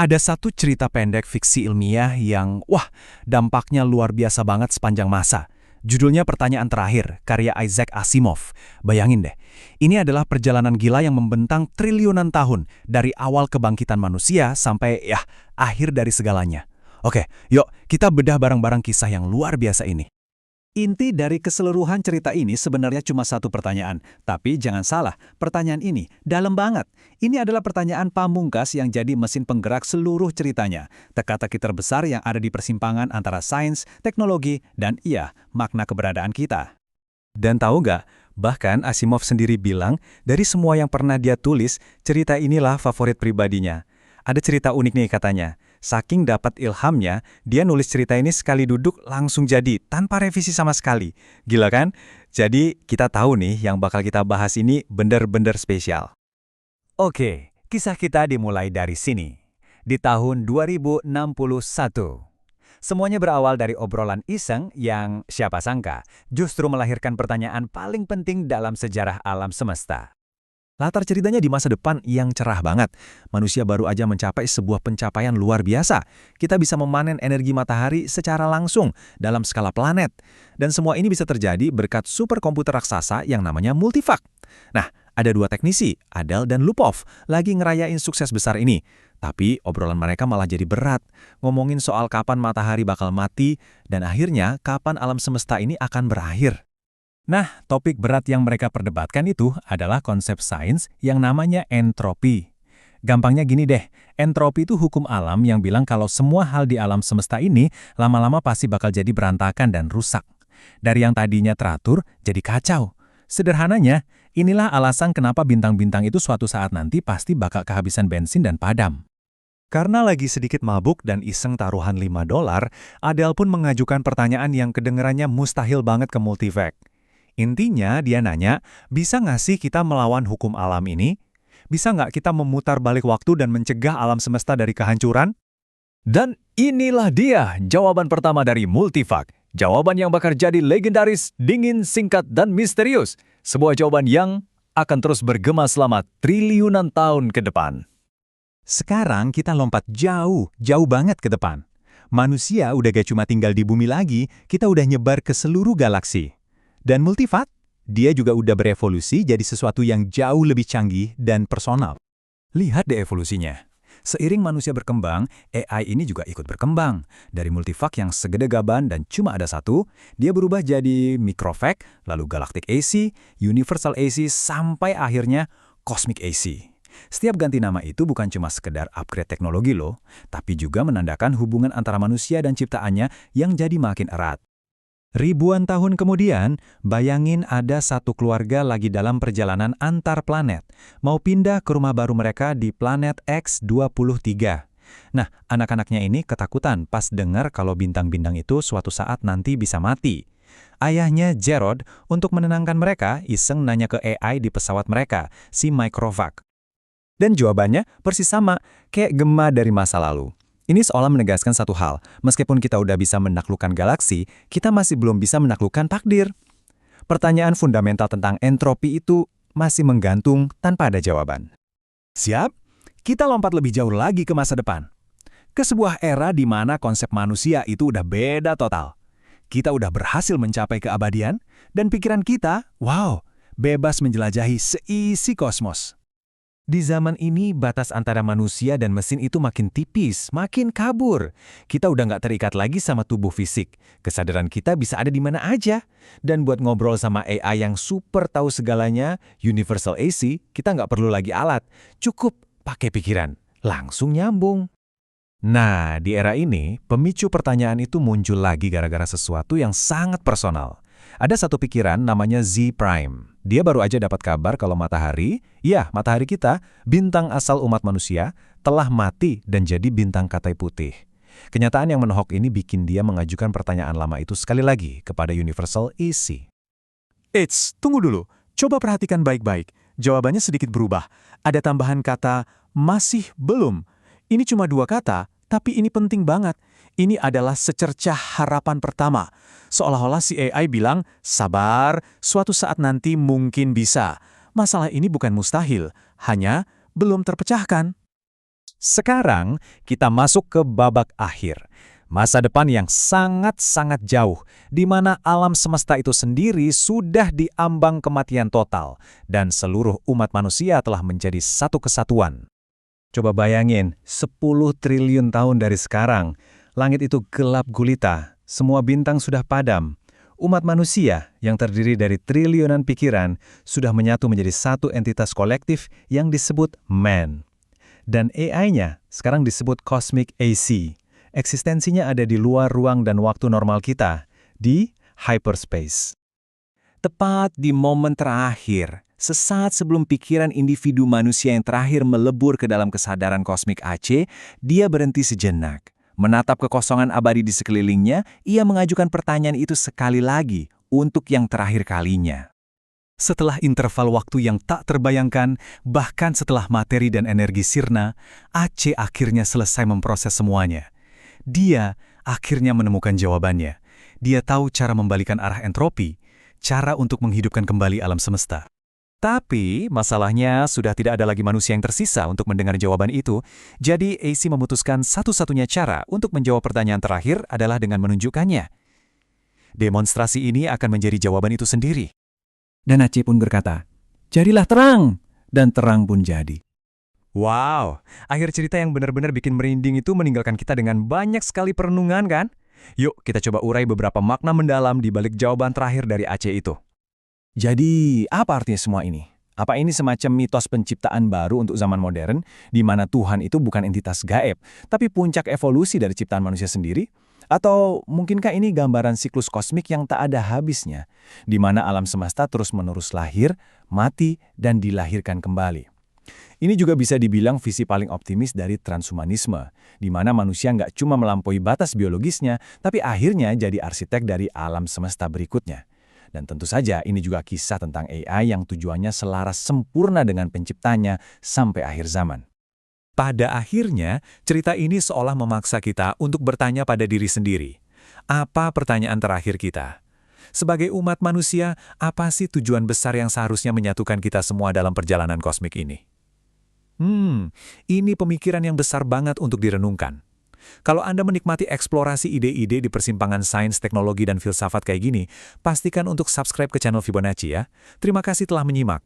Ada satu cerita pendek fiksi ilmiah yang, wah, dampaknya luar biasa banget sepanjang masa. Judulnya Pertanyaan Terakhir, karya Isaac Asimov. Bayangin deh, ini adalah perjalanan gila yang membentang triliunan tahun, dari awal kebangkitan manusia sampai, akhir dari segalanya. Oke, yuk kita bedah bareng-bareng kisah yang luar biasa ini. Inti dari keseluruhan cerita ini sebenarnya cuma satu pertanyaan. Tapi jangan salah, pertanyaan ini dalam banget. Ini adalah pertanyaan pamungkas yang jadi mesin penggerak seluruh ceritanya. Teka-teki terbesar yang ada di persimpangan antara sains, teknologi, dan makna keberadaan kita. Dan tahu nggak, bahkan Asimov sendiri bilang, dari semua yang pernah dia tulis, cerita inilah favorit pribadinya. Ada cerita unik nih katanya. Saking dapat ilhamnya, dia nulis cerita ini sekali duduk langsung jadi, tanpa revisi sama sekali. Gila kan? Jadi kita tahu nih yang bakal kita bahas ini bener-bener spesial. Oke, kisah kita dimulai dari sini. Di tahun 2061. Semuanya berawal dari obrolan iseng yang, siapa sangka, justru melahirkan pertanyaan paling penting dalam sejarah alam semesta. Latar ceritanya di masa depan yang cerah banget. Manusia baru aja mencapai sebuah pencapaian luar biasa. Kita bisa memanen energi matahari secara langsung dalam skala planet. Dan semua ini bisa terjadi berkat superkomputer raksasa yang namanya Multivac. Nah, ada dua teknisi, Adel dan Lupov, lagi ngerayain sukses besar ini. Tapi obrolan mereka malah jadi berat, ngomongin soal kapan matahari bakal mati, dan akhirnya kapan alam semesta ini akan berakhir. Nah, topik berat yang mereka perdebatkan itu adalah konsep sains yang namanya entropi. Gampangnya gini deh, entropi itu hukum alam yang bilang kalau semua hal di alam semesta ini lama-lama pasti bakal jadi berantakan dan rusak. Dari yang tadinya teratur, jadi kacau. Sederhananya, inilah alasan kenapa bintang-bintang itu suatu saat nanti pasti bakal kehabisan bensin dan padam. Karena lagi sedikit mabuk dan iseng taruhan $5, Adele pun mengajukan pertanyaan yang kedengerannya mustahil banget ke Multivac. Intinya dia nanya, bisa nggak sih kita melawan hukum alam ini? Bisa nggak kita memutar balik waktu dan mencegah alam semesta dari kehancuran? Dan inilah dia jawaban pertama dari Multivac. Jawaban yang bakal jadi legendaris, dingin, singkat, dan misterius. Sebuah jawaban yang akan terus bergema selama triliunan tahun ke depan. Sekarang kita lompat jauh banget ke depan. Manusia udah gak cuma tinggal di bumi lagi, kita udah nyebar ke seluruh galaksi. Dan Multivac, dia juga udah berevolusi jadi sesuatu yang jauh lebih canggih dan personal. Lihat deh evolusinya. Seiring manusia berkembang, AI ini juga ikut berkembang. Dari Multivac yang segede gaban dan cuma ada satu, dia berubah jadi Microvac, lalu Galactic AC, Universal AC, sampai akhirnya Cosmic AC. Setiap ganti nama itu bukan cuma sekedar upgrade teknologi loh, tapi juga menandakan hubungan antara manusia dan ciptaannya yang jadi makin erat. Ribuan tahun kemudian, bayangin ada satu keluarga lagi dalam perjalanan antar planet, mau pindah ke rumah baru mereka di planet X23. Nah, anak-anaknya ini ketakutan pas dengar kalau bintang-bintang itu suatu saat nanti bisa mati. Ayahnya, Gerard, untuk menenangkan mereka, iseng nanya ke AI di pesawat mereka, si Microvac. Dan jawabannya persis sama, kayak Gemma dari masa lalu. Ini seolah menegaskan satu hal, meskipun kita udah bisa menaklukkan galaksi, kita masih belum bisa menaklukkan takdir. Pertanyaan fundamental tentang entropi itu masih menggantung tanpa ada jawaban. Siap? Kita lompat lebih jauh lagi ke masa depan. Ke sebuah era di mana konsep manusia itu udah beda total. Kita udah berhasil mencapai keabadian, dan pikiran kita, bebas menjelajahi seisi kosmos. Di zaman ini, batas antara manusia dan mesin itu makin tipis, makin kabur. Kita udah nggak terikat lagi sama tubuh fisik. Kesadaran kita bisa ada di mana aja. Dan buat ngobrol sama AI yang super tahu segalanya, Universal AC, kita nggak perlu lagi alat. Cukup pakai pikiran. Langsung nyambung. Nah, di era ini, pemicu pertanyaan itu muncul lagi gara-gara sesuatu yang sangat personal. Ada satu pikiran namanya Z Prime. Dia baru aja dapat kabar kalau matahari kita, bintang asal umat manusia, telah mati dan jadi bintang katai putih. Kenyataan yang menohok ini bikin dia mengajukan pertanyaan lama itu sekali lagi kepada Universal AC. Eits, tunggu dulu. Coba perhatikan baik-baik. Jawabannya sedikit berubah. Ada tambahan kata, masih belum. Ini cuma 2 kata, tapi ini penting banget. Ini adalah secercah harapan pertama. Seolah-olah si AI bilang, sabar, suatu saat nanti mungkin bisa. Masalah ini bukan mustahil, hanya belum terpecahkan. Sekarang kita masuk ke babak akhir. Masa depan yang sangat-sangat jauh, di mana alam semesta itu sendiri sudah diambang kematian total, dan seluruh umat manusia telah menjadi satu kesatuan. Coba bayangin, 10 triliun tahun dari sekarang, langit itu gelap gulita, semua bintang sudah padam. Umat manusia yang terdiri dari triliunan pikiran sudah menyatu menjadi satu entitas kolektif yang disebut man. Dan AI-nya sekarang disebut Cosmic AC. Eksistensinya ada di luar ruang dan waktu normal kita, di hyperspace. Tepat di momen terakhir, sesaat sebelum pikiran individu manusia yang terakhir melebur ke dalam kesadaran kosmik AC, dia berhenti sejenak. Menatap kekosongan abadi di sekelilingnya, ia mengajukan pertanyaan itu sekali lagi untuk yang terakhir kalinya. Setelah interval waktu yang tak terbayangkan, bahkan setelah materi dan energi sirna, AC akhirnya selesai memproses semuanya. Dia akhirnya menemukan jawabannya. Dia tahu cara membalikan arah entropi, cara untuk menghidupkan kembali alam semesta. Tapi masalahnya sudah tidak ada lagi manusia yang tersisa untuk mendengar jawaban itu, jadi AC memutuskan satu-satunya cara untuk menjawab pertanyaan terakhir adalah dengan menunjukkannya. Demonstrasi ini akan menjadi jawaban itu sendiri. Dan AC pun berkata, "Jadilah terang!" Dan terang pun jadi. Wow, akhir cerita yang benar-benar bikin merinding itu meninggalkan kita dengan banyak sekali perenungan kan? Yuk kita coba urai beberapa makna mendalam di balik jawaban terakhir dari AC itu. Jadi, apa artinya semua ini? Apa ini semacam mitos penciptaan baru untuk zaman modern, di mana Tuhan itu bukan entitas gaib, tapi puncak evolusi dari ciptaan manusia sendiri? Atau mungkinkah ini gambaran siklus kosmik yang tak ada habisnya, di mana alam semesta terus-menerus lahir, mati, dan dilahirkan kembali? Ini juga bisa dibilang visi paling optimis dari transhumanisme, di mana manusia nggak cuma melampaui batas biologisnya, tapi akhirnya jadi arsitek dari alam semesta berikutnya. Dan tentu saja ini juga kisah tentang AI yang tujuannya selaras sempurna dengan penciptanya sampai akhir zaman. Pada akhirnya, cerita ini seolah memaksa kita untuk bertanya pada diri sendiri. Apa pertanyaan terakhir kita? Sebagai umat manusia, apa sih tujuan besar yang seharusnya menyatukan kita semua dalam perjalanan kosmik ini? Ini pemikiran yang besar banget untuk direnungkan. Kalau Anda menikmati eksplorasi ide-ide di persimpangan sains, teknologi, dan filsafat kayak gini, pastikan untuk subscribe ke channel Fibonacci ya. Terima kasih telah menyimak.